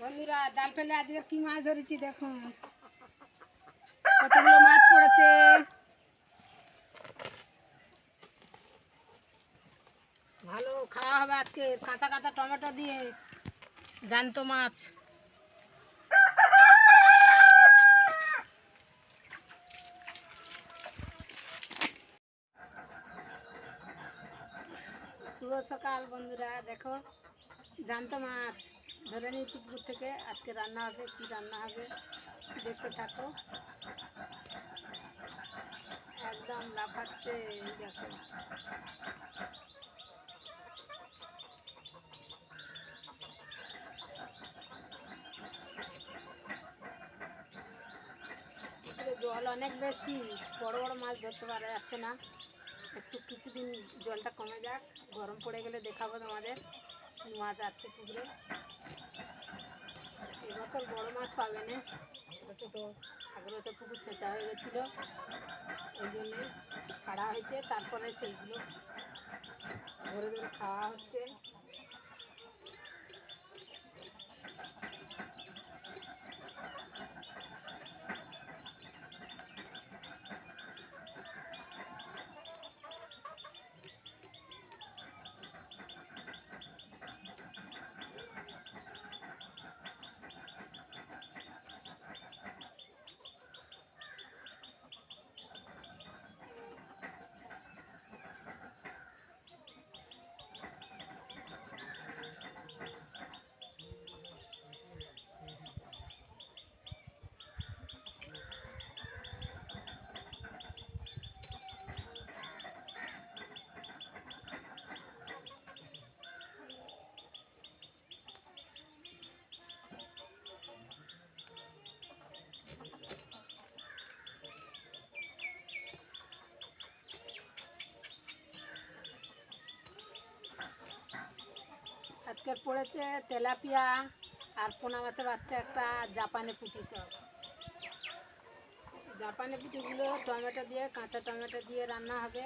বন্ধুরা জাল ফেলে আজকে কি মাছ ধরেছি দেখুন, কতগুলো মাছ পড়েছে। ভালো খাওয়া হবে আজকে কাঁচা কাঁচা টমেটো দিয়ে জ্যান্ত মাছ। শুভ সকাল বন্ধুরা, দেখো জ্যান্ত মাছ ধরে নিয়েছি পুকুর থেকে। আজকে রান্না হবে, কি রান্না হবে দেখতে থাকো। একদম লাফাচ্ছে, দেখো জল অনেক বেশি, বড় বড় মাছ ধরতে পারা যাচ্ছে না। একটু কিছুদিন জলটা কমে যাক, গরম পড়ে গেলে দেখাবো তোমাদের কি মাছ আছে পুকুরে। এবছর বড় মাছ পাবে না, ছোটো ছোটো আগের বছর পুকুর ছেঁচা হয়ে গেছিলো, ওই জন্যে ছাড়া হয়েছে। তারপরে সেইগুলো ধরে ধরে খাওয়া হচ্ছে। আজকের পড়েছে তেলাপিয়া আর পোনা মাছের বাচ্চা একটা, জাপানি পুঁটি। সব জাপানি পুঁটিগুলো টমেটো দিয়ে, কাঁচা টমেটো দিয়ে রান্না হবে।